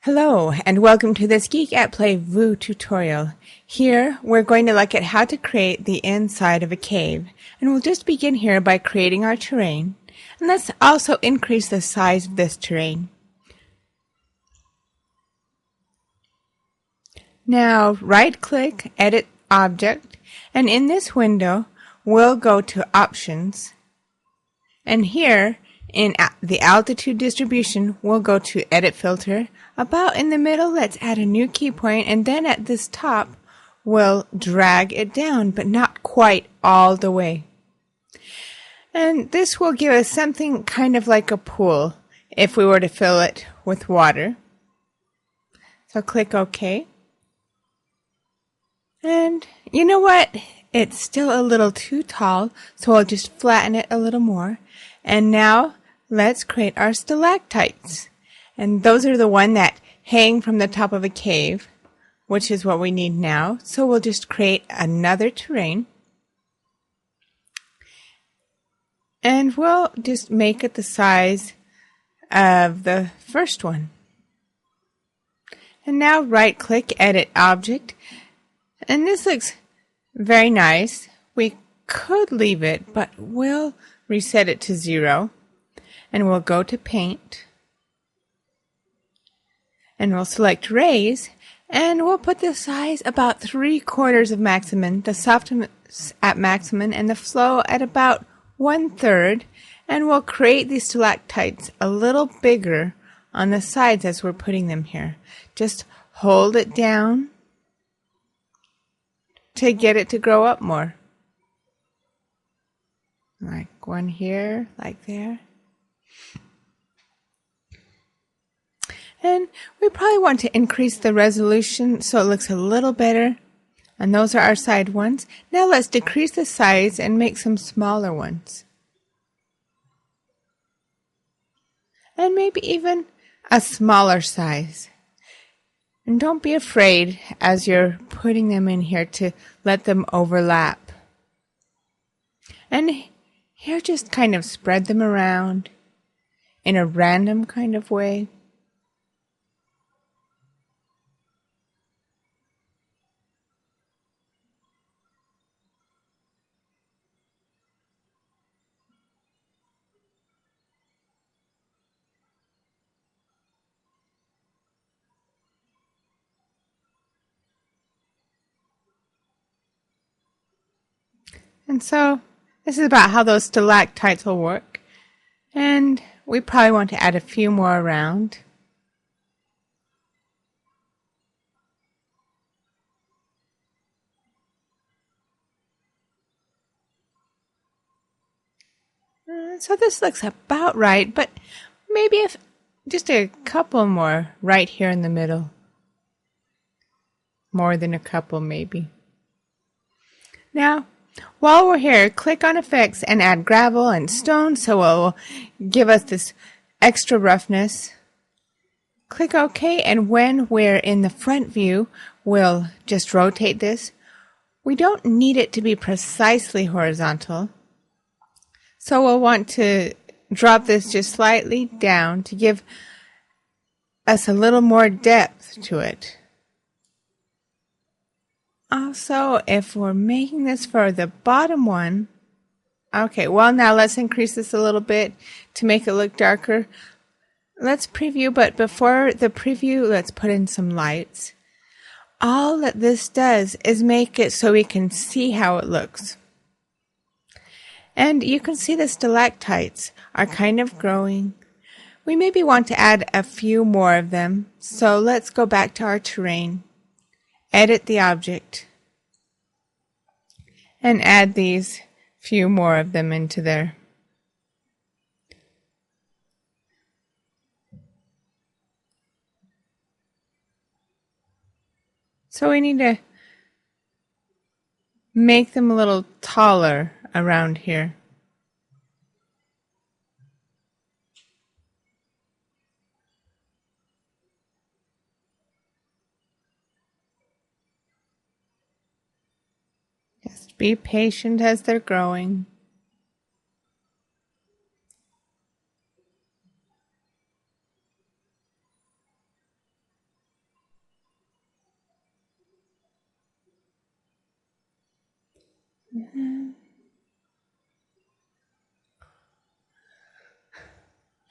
Hello and welcome to this Geekatplay Vue tutorial. Here we're going to look at how to create the inside of a cave, and we'll just begin here by creating our terrain, and let's also increase the size of this terrain. Now right click, edit object, and in this window we'll go to options, and here in the altitude distribution we'll go to edit filter. About in the middle, let's add a new key point, and then at this top, we'll drag it down, but not quite all the way. And this will give us something kind of like a pool if we were to fill it with water. So click OK. And you know what? It's still a little too tall, so I'll just flatten it a little more. And now let's create our stalactites. And those are the one that hang from the top of a cave, which is what we need now. So we'll just create another terrain. And we'll just make it the size of the first one. And now right click, edit object. And this looks very nice. We could leave it, but we'll reset it to 0. And we'll go to paint. And we'll select raise, and we'll put the size about 3/4 of maximum, the softness at maximum, and the flow at about 1/3, and we'll create these stalactites a little bigger on the sides as we're putting them here. Just hold it down to get it to grow up more. Like one here, like there. And we probably want to increase the resolution so it looks a little better. And those are our side ones. Now let's decrease the size and make some smaller ones. And maybe even a smaller size. And don't be afraid as you're putting them in here to let them overlap. And here just kind of spread them around in a random kind of way. And so this is about how those stalactites will work. And we probably want to add a few more around. So this looks about right, but maybe if just a couple more right here in the middle. More than a couple, maybe. Now, while we're here, click on Effects and add gravel and stone so it will give us this extra roughness. Click OK, and when we're in the front view, we'll just rotate this. We don't need it to be precisely horizontal, so we'll want to drop this just slightly down to give us a little more depth to it. Also, if we're making this for the bottom one, okay, well now let's increase this a little bit to make it look darker. Let's preview, but before the preview, let's put in some lights. All that this does is make it so we can see how it looks. And you can see the stalactites are kind of growing. We maybe want to add a few more of them, so let's go back to our terrain. Edit the object and add these few more of them into there. So we need to make them a little taller around here. Just be patient as they're growing.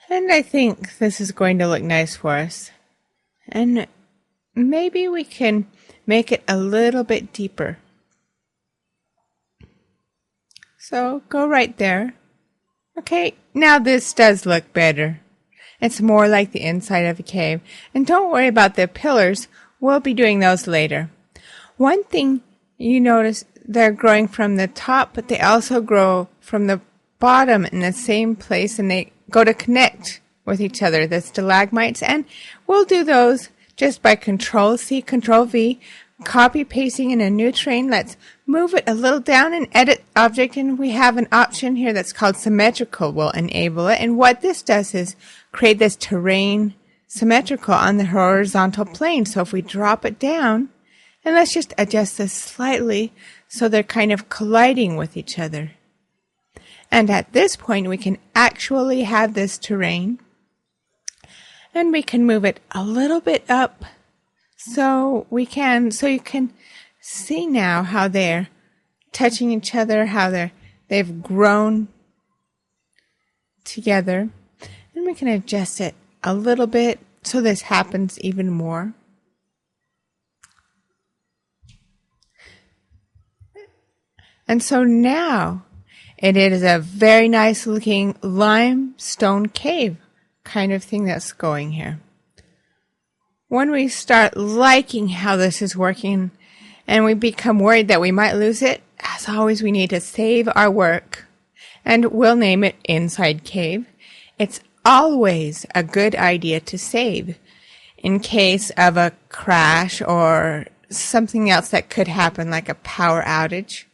And I think this is going to look nice for us. And maybe we can make it a little bit deeper. So go right there. Okay, now this does look better. It's more like the inside of a cave. And don't worry about the pillars. We'll be doing those later. One thing you notice, they're growing from the top, but they also grow from the bottom in the same place, and they go to connect with each other, the stalagmites. And we'll do those just by Control-C, Control-V, copy pasting in a new terrain. Let's move it a little down and edit object, and we have an option here that's called symmetrical. We'll enable it, and what this does is create this terrain symmetrical on the horizontal plane. So if we drop it down, and let's just adjust this slightly so they're kind of colliding with each other. And at this point we can actually have this terrain, and we can move it a little bit up so you can see now how they're touching each other, how they've grown together. And we can adjust it a little bit so this happens even more. And so now it is a very nice looking limestone cave kind of thing that's going here. When we start liking how this is working and we become worried that we might lose it, as always, we need to save our work, and we'll name it Inside Cave. It's always a good idea to save in case of a crash or something else that could happen, like a power outage.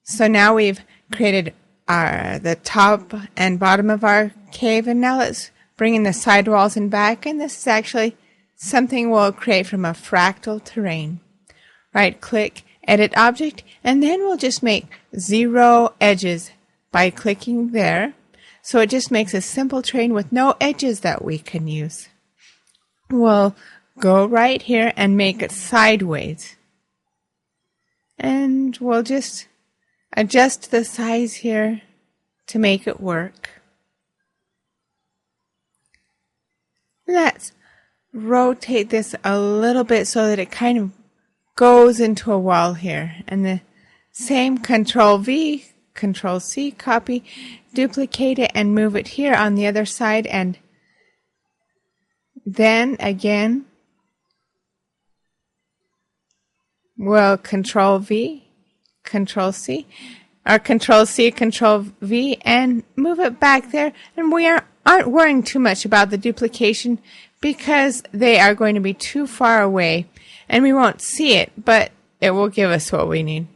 So now we've created the top and bottom of our cave, and now let's bring in the side walls and back, and this is actually something we'll create from a fractal terrain. Right click, edit object, and then we'll just make 0 edges by clicking there. So it just makes a simple terrain with no edges that we can use. We'll go right here and make it sideways. And we'll just adjust the size here to make it work. Let's rotate this a little bit so that it kind of goes into a wall here. And the same Control-V, Control-C, copy, duplicate it and move it here on the other side. And then again, we'll Control-V, Control-C, or Control-C, Control-V, and move it back there. And we aren't worrying too much about the duplication because they are going to be too far away and we won't see it, but it will give us what we need.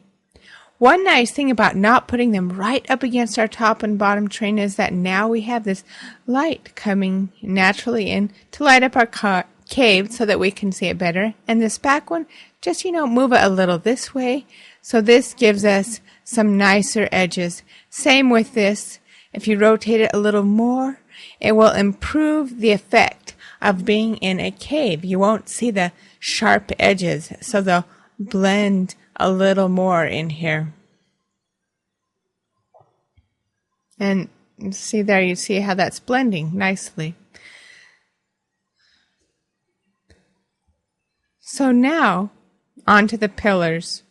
One nice thing about not putting them right up against our top and bottom terrain is that now we have this light coming naturally in to light up our cave so that we can see it better. And this back one, just, move it a little this way. So this gives us some nicer edges. Same with this. If you rotate it a little more, it will improve the effect of being in a cave. You won't see the sharp edges, so they'll blend a little more in here. And see there, you see how that's blending nicely. So now, onto the pillars.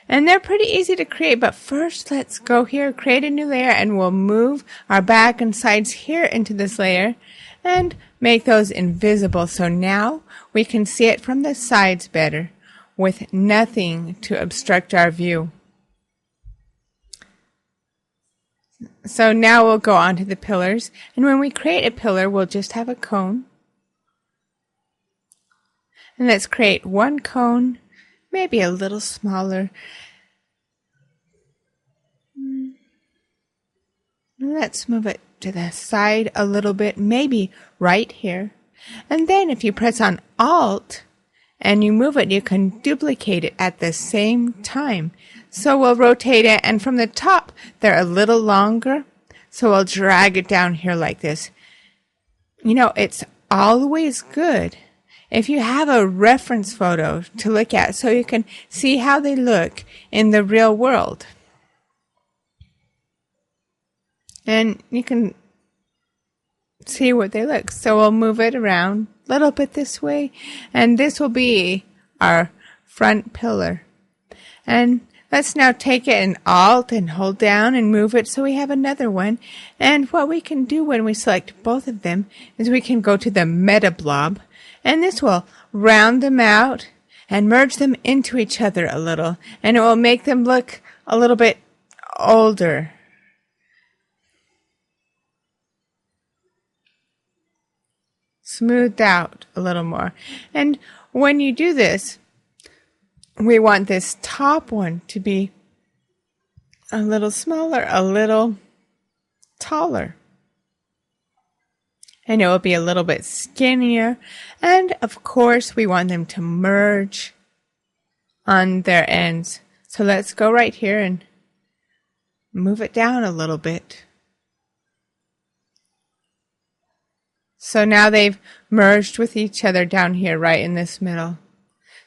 And they're pretty easy to create, but first let's go here, create a new layer, and we'll move our back and sides here into this layer and make those invisible. So now we can see it from the sides better with nothing to obstruct our view. So now we'll go on to the pillars, and when we create a pillar, we'll just have a cone. And let's create one cone, maybe a little smaller. Let's move it to the side a little bit, maybe right here. And then if you press on Alt and you move it, you can duplicate it at the same time. So we'll rotate it, and from the top, they're a little longer. So we'll drag it down here like this. It's always good if you have a reference photo to look at so you can see how they look in the real world. And you can see what they look. So we'll move it around a little bit this way, and this will be our front pillar. And let's now take it and Alt and hold down and move it so we have another one. And what we can do when we select both of them is we can go to the meta blob, and this will round them out and merge them into each other a little, and it will make them look a little bit older. Smoothed out a little more. And when you do this, we want this top one to be a little smaller, a little taller. And it will be a little bit skinnier. And of course, we want them to merge on their ends. So let's go right here and move it down a little bit. So now they've merged with each other down here, right in this middle.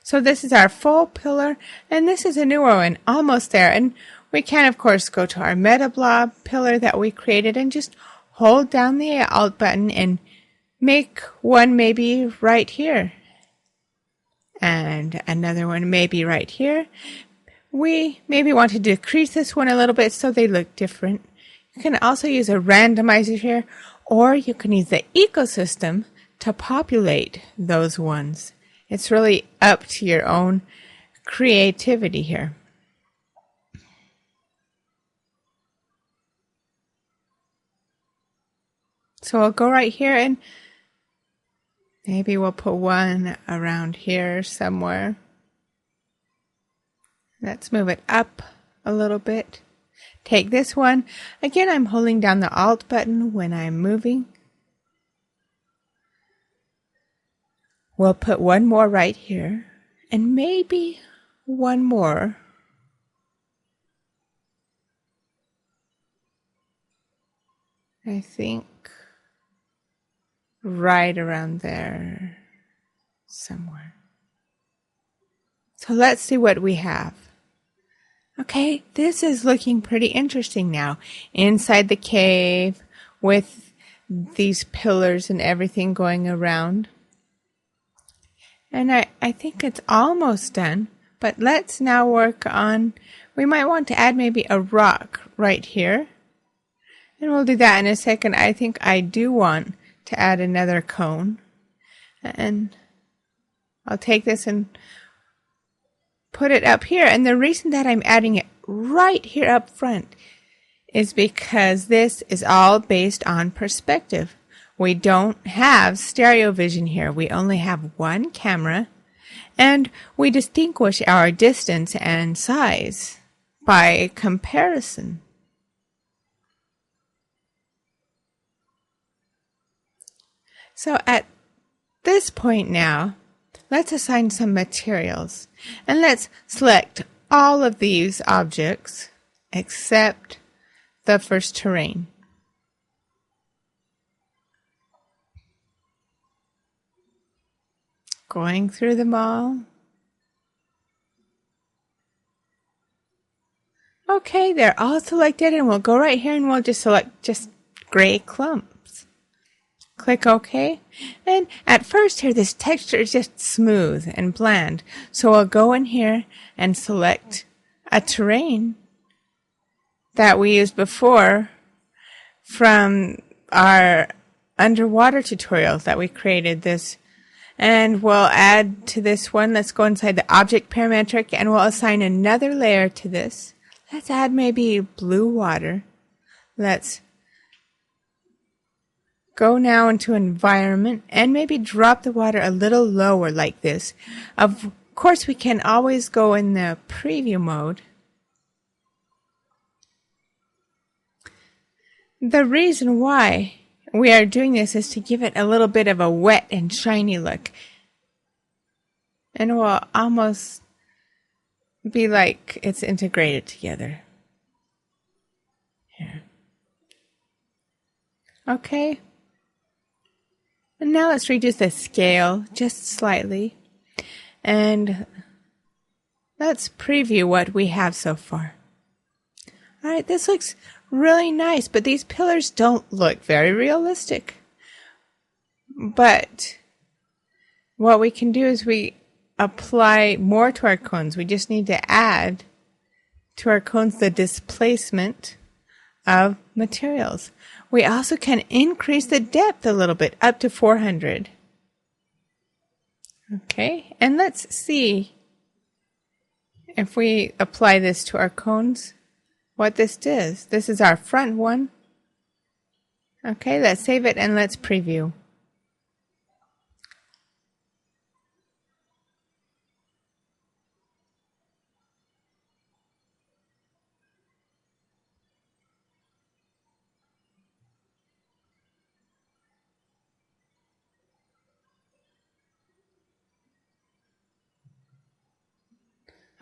So this is our full pillar, and this is a new one, almost there. And we can, of course, go to our meta blob pillar that we created and just hold down the Alt button and make one maybe right here. And another one maybe right here. We maybe want to decrease this one a little bit so they look different. You can also use a randomizer here, or you can use the ecosystem to populate those ones. It's really up to your own creativity here. So I'll go right here and maybe we'll put one around here somewhere. Let's move it up a little bit. Take this one. Again, I'm holding down the Alt button when I'm moving. We'll put one more right here, and maybe one more. I think right around there somewhere. So let's see what we have. Okay, this is looking pretty interesting now. Inside the cave with these pillars and everything going around. And I think it's almost done, but let's now work on, we might want to add maybe a rock right here. And we'll do that in a second. I think I do want to add another cone. And I'll take this and put it up here. And the reason that I'm adding it right here up front is because this is all based on perspective. We don't have stereo vision here. We only have one camera, and we distinguish our distance and size by comparison. So at this point now, let's assign some materials, and let's select all of these objects except the first terrain. Going through them all. Okay, they're all selected, and we'll go right here and we'll just select just gray clumps. Click OK. And at first here, this texture is just smooth and bland. So we'll go in here and select a terrain that we used before from our underwater tutorial that we created this. And we'll add to this one. Let's go inside the object parametric and we'll assign another layer to this. Let's add maybe blue water. Let's go now into environment and maybe drop the water a little lower like this. Of course, we can always go in the preview mode. The reason why we are doing this is to give it a little bit of a wet and shiny look. And it will almost be like it's integrated together. Here. Okay. And now let's reduce the scale just slightly. And let's preview what we have so far. All right, this looks really nice, but these pillars don't look very realistic. But what we can do is we apply more to our cones. We just need to add to our cones the displacement of materials. We also can increase the depth a little bit, up to 400. Okay, and let's see if we apply this to our cones, what this does. This is our front one. Okay, let's save it and let's preview.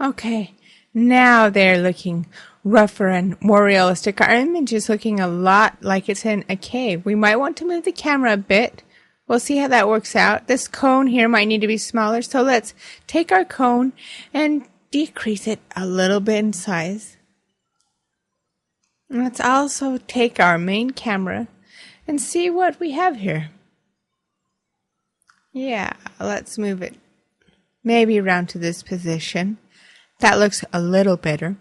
Okay, now they're looking rougher and more realistic. Our image is looking a lot like it's in a cave. We might want to move the camera a bit. We'll see how that works out. This cone here might need to be smaller, so let's take our cone and decrease it a little bit in size. Let's also take our main camera and see what we have here. Yeah, let's move it maybe around to this position. That looks a little better.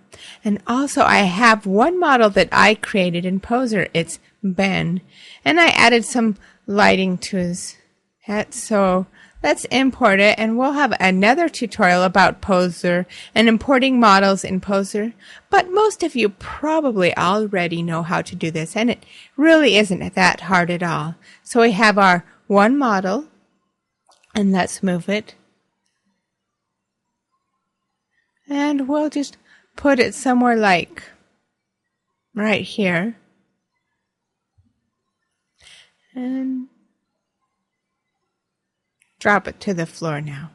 And also I have one model that I created in Poser. It's Ben. And I added some lighting to his head. So let's import it, and we'll have another tutorial about Poser and importing models in Poser. But most of you probably already know how to do this, and it really isn't that hard at all. So we have our one model, and let's move it. And we'll just put it somewhere like right here. And drop it to the floor now.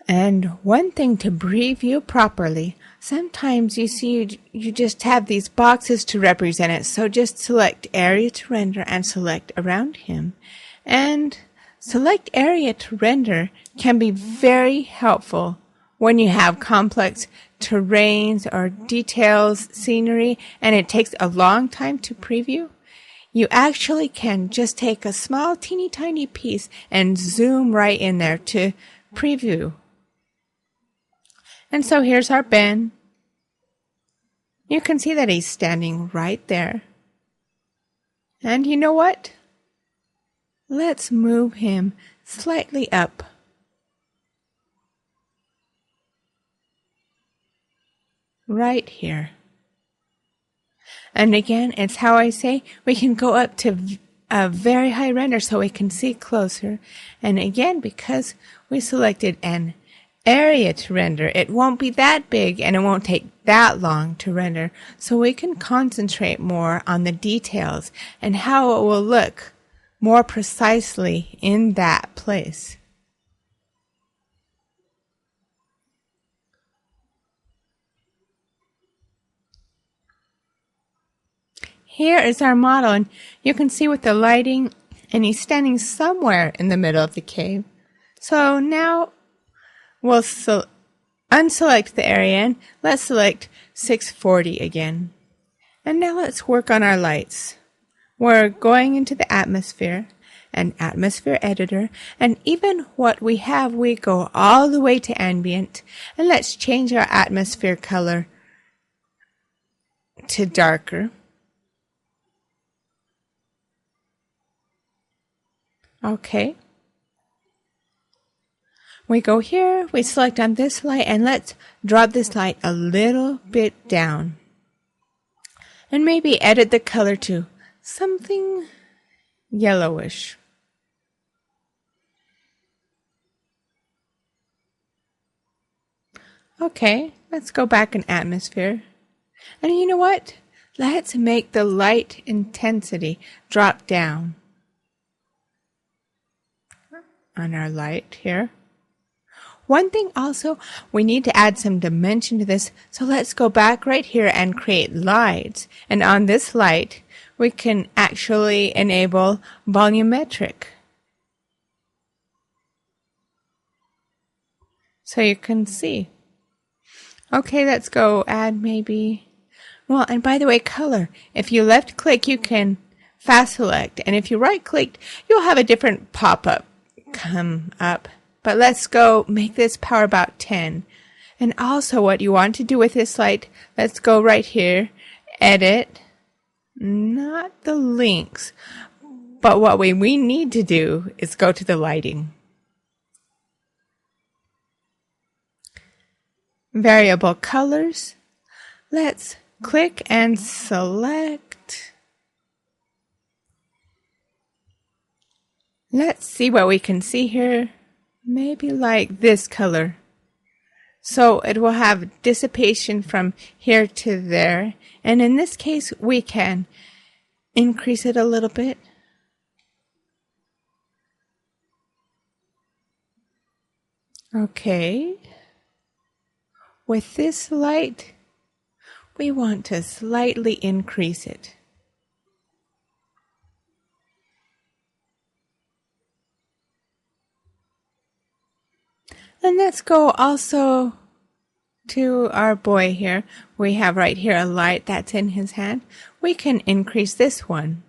And one thing to preview properly, sometimes you see you just have these boxes to represent it. So just select area to render and select around him. And select area to render can be very helpful when you have complex terrains or details, scenery, and it takes a long time to preview. You actually can just take a small teeny tiny piece and zoom right in there to preview. And so here's our Ben. You can see that he's standing right there. And you know what? Let's move him slightly up. Right here. And again, it's how I say we can go up to a very high render so we can see closer. And again, because we selected an area to render, it won't be that big and it won't take that long to render. So we can concentrate more on the details and how it will look more precisely in that place. Here is our model, and you can see with the lighting, and he's standing somewhere in the middle of the cave. So now we'll unselect the area, and let's select 640 again. And now let's work on our lights. We're going into the atmosphere and atmosphere editor, and even what we have, we go all the way to ambient, and let's change our atmosphere color to darker. Okay. We go here, we select on this light, and let's drop this light a little bit down. And maybe edit the color to something yellowish. Okay, let's go back in atmosphere. And you know what? Let's make the light intensity drop down on our light here. One thing also, we need to add some dimension to this. So let's go back right here and create lights. And on this light, we can actually enable volumetric. So you can see. Okay, let's go add maybe, well, and by the way, color. If you left click, you can fast select. And if you right click, you'll have a different pop-up come up. But let's go make this power about 10. And also what you want to do with this light, let's go right here, edit, not the links, but what we need to do is go to the lighting. Variable colors. Let's click and select. Let's see what we can see here. Maybe like this color. So it will have dissipation from here to there. And in this case, we can increase it a little bit. Okay. With this light, we want to slightly increase it. And let's go also to our boy here. We have right here a light that's in his hand. We can increase this one.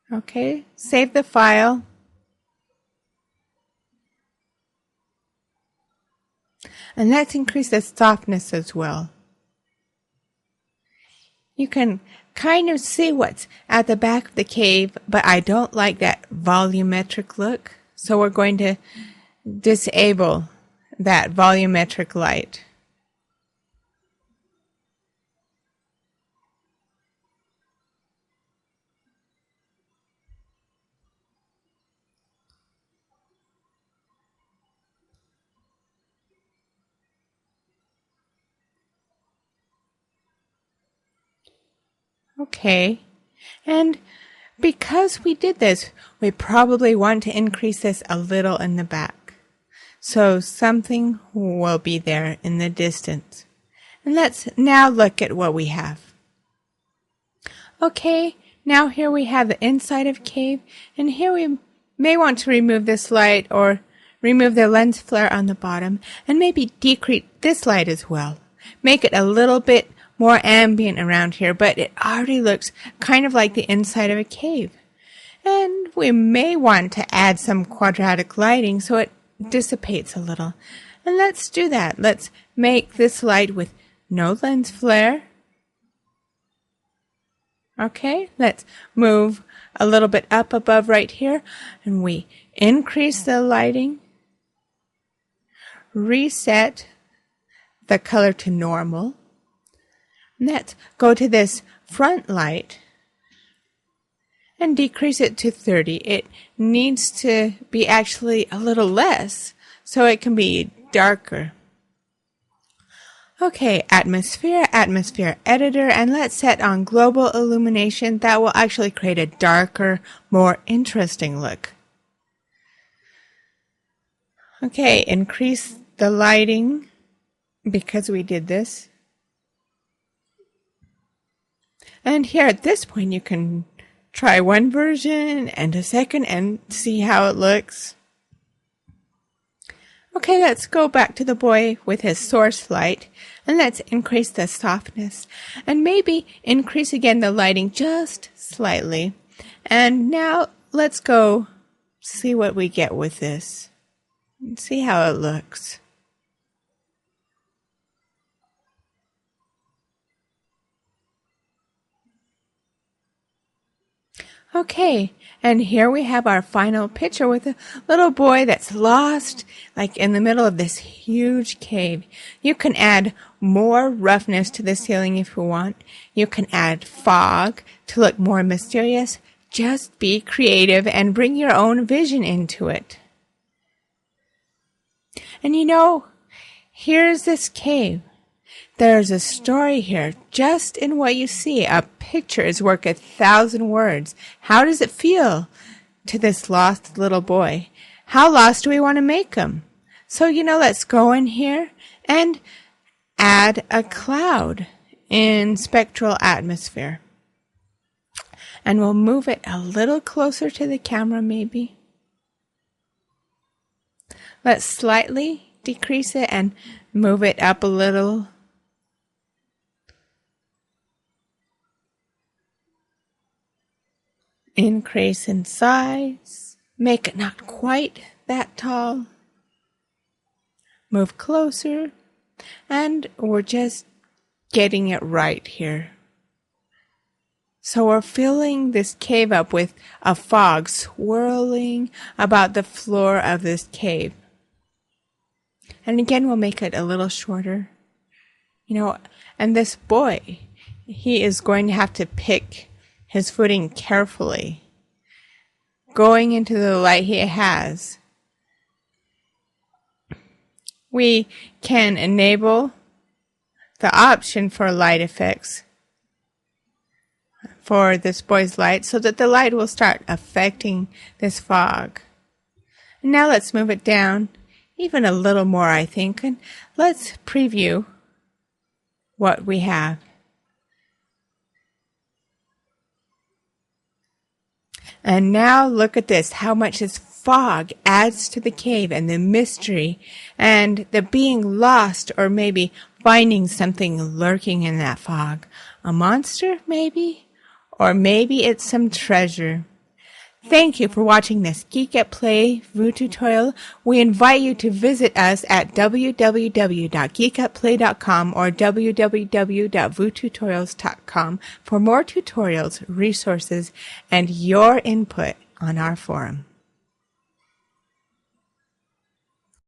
Okay, save the file. And let's increase the softness as well. You can kind of see what's at the back of the cave, but I don't like that volumetric look. So we're going to disable that volumetric light. Okay, and because we did this, we probably want to increase this a little in the back. So something will be there in the distance. And let's now look at what we have. Okay, now here we have the inside of cave, and here we may want to remove this light or remove the lens flare on the bottom, and maybe decrease this light as well. Make it a little bit more ambient around here, but it already looks kind of like the inside of a cave. And we may want to add some quadratic lighting so it dissipates a little. And let's do that. Let's make this light with no lens flare. Okay, let's move a little bit up above right here, and we increase the lighting, reset the color to normal. Let's go to this front light and decrease it to 30. It needs to be actually a little less so it can be darker. Okay, atmosphere editor, and let's set on global illumination. That will actually create a darker, more interesting look. Okay, increase the lighting because we did this. And here at this point you can try one version and a second and see how it looks. Okay, let's go back to the boy with his source light, and let's increase the softness and maybe increase again the lighting just slightly. And now let's go see what we get with this and see how it looks. Okay, and here we have our final picture with a little boy that's lost, like in the middle of this huge cave. You can add more roughness to the ceiling if you want. You can add fog to look more mysterious. Just be creative and bring your own vision into it. And you know, here's this cave. There's a story here, just in what you see. A picture is worth 1,000 words. How does it feel to this lost little boy? how lost do we want to make them? So, let's go in here and add a cloud in spectral atmosphere. And we'll move it a little closer to the camera maybe. Let's slightly decrease it and move it up a little. Increase in size. Make it not quite that tall. Move closer. And we're just getting it right here. So we're filling this cave up with a fog swirling about the floor of this cave. And again, we'll make it a little shorter. And this boy, he is going to have to pick his footing carefully, going into the light he has. We can enable the option for light effects for this boy's light so that the light will start affecting this fog. And now let's move it down even a little more, I think, and let's preview what we have. And now look at this, how much this fog adds to the cave and the mystery and the being lost or maybe finding something lurking in that fog. A monster, maybe? Or maybe it's some treasure. Thank you for watching this Geekatplay VU tutorial. We invite you to visit us at www.geekatplay.com or www.vututorials.com for more tutorials, resources, and your input on our forum.